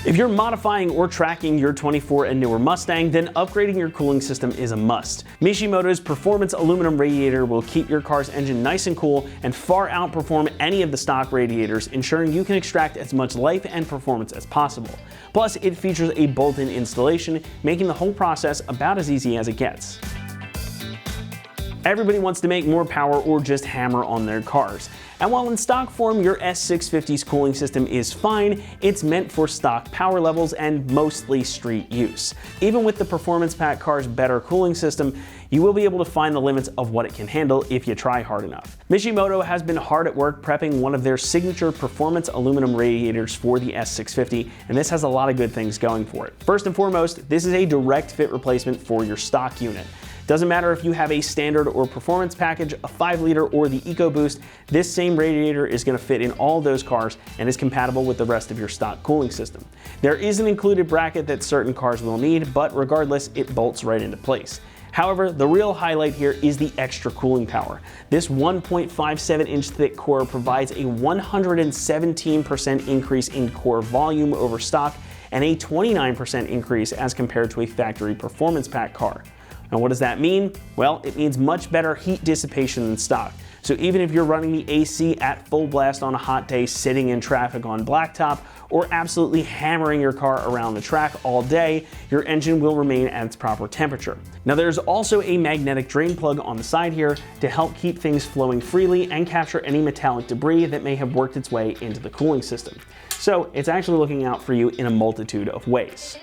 If you're modifying or tracking your 24 and newer Mustang, then upgrading your cooling system is a must. Mishimoto's Performance Aluminum Radiator will keep your car's engine nice and cool and far outperform any of the stock radiators, ensuring you can extract as much life and performance as possible. Plus, it features a bolt-in installation, making the whole process about as easy as it gets. Everybody wants to make more power or just hammer on their cars. And while in stock form your S650's cooling system is fine, it's meant for stock power levels and mostly street use. Even with the Performance Pack car's better cooling system, you will be able to find the limits of what it can handle if you try hard enough. Mishimoto has been hard at work prepping one of their signature performance aluminum radiators for the S650, and this has a lot of good things going for it. First and foremost, this is a direct fit replacement for your stock unit. Doesn't matter if you have a standard or performance package, a 5-liter or the EcoBoost, this same radiator is going to fit in all those cars and is compatible with the rest of your stock cooling system. There is an included bracket that certain cars will need, but regardless, it bolts right into place. However, the real highlight here is the extra cooling power. This 1.57-inch thick core provides a 117% increase in core volume over stock and a 29% increase as compared to a factory performance pack car. Now what does that mean? Well, it means much better heat dissipation than stock. So even if you're running the AC at full blast on a hot day, sitting in traffic on blacktop, or absolutely hammering your car around the track all day, your engine will remain at its proper temperature. Now there's also a magnetic drain plug on the side here to help keep things flowing freely and capture any metallic debris that may have worked its way into the cooling system. So it's actually looking out for you in a multitude of ways.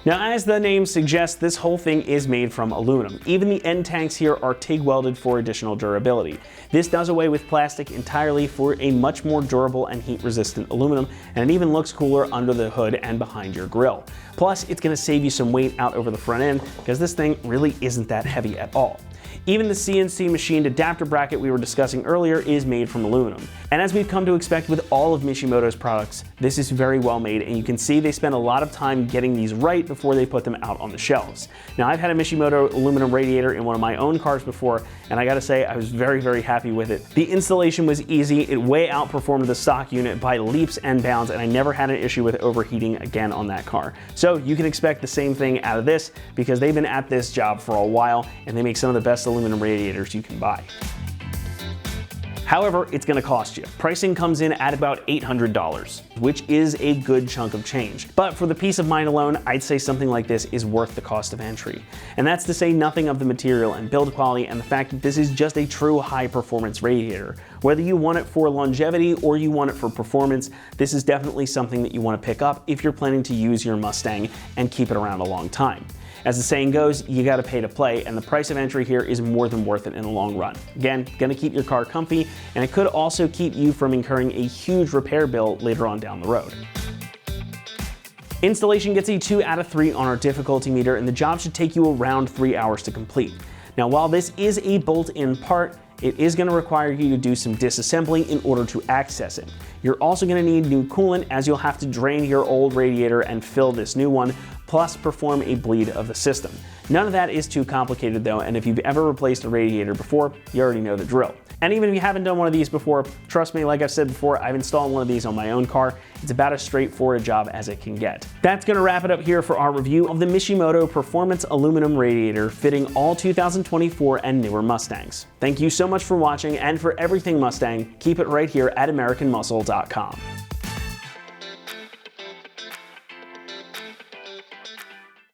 Now, as the name suggests, this whole thing is made from aluminum. Even the end tanks here are TIG welded for additional durability. This does away with plastic entirely for a much more durable and heat resistant aluminum, and it even looks cooler under the hood and behind your grille. Plus, it's going to save you some weight out over the front end because this thing really isn't that heavy at all. Even the CNC machined adapter bracket we were discussing earlier is made from aluminum. And as we've come to expect with all of Mishimoto's products, this is very well made, and you can see they spend a lot of time getting these right before they put them out on the shelves. Now, I've had a Mishimoto aluminum radiator in one of my own cars before, and I gotta say I was very, very happy with it. The installation was easy, it way outperformed the stock unit by leaps and bounds, and I never had an issue with overheating again on that car. So you can expect the same thing out of this because they've been at this job for a while, and they make some of the best aluminum radiators you can buy. However, it's going to cost you. Pricing comes in at about $800, which is a good chunk of change. But for the peace of mind alone, I'd say something like this is worth the cost of entry. And that's to say nothing of the material and build quality and the fact that this is just a true high-performance radiator. Whether you want it for longevity or you want it for performance, this is definitely something that you want to pick up if you're planning to use your Mustang and keep it around a long time. As the saying goes, you gotta pay to play, and the price of entry here is more than worth it in the long run. Again, gonna keep your car comfy, and it could also keep you from incurring a huge repair bill later on down the road. Installation gets a 2 out of 3 on our difficulty meter, and the job should take you around 3 hours to complete. Now, while this is a bolt-in part, it is going to require you to do some disassembling in order to access it. You're also going to need new coolant, as you'll have to drain your old radiator and fill this new one, plus perform a bleed of the system. None of that is too complicated though, and if you've ever replaced a radiator before, you already know the drill. And even if you haven't done one of these before, trust me, like I've said before, I've installed one of these on my own car. It's about as straightforward a job as it can get. That's gonna wrap it up here for our review of the Mishimoto Performance Aluminum Radiator fitting all 2024 and newer Mustangs. Thank you so much for watching, and for everything Mustang, keep it right here at AmericanMuscle.com.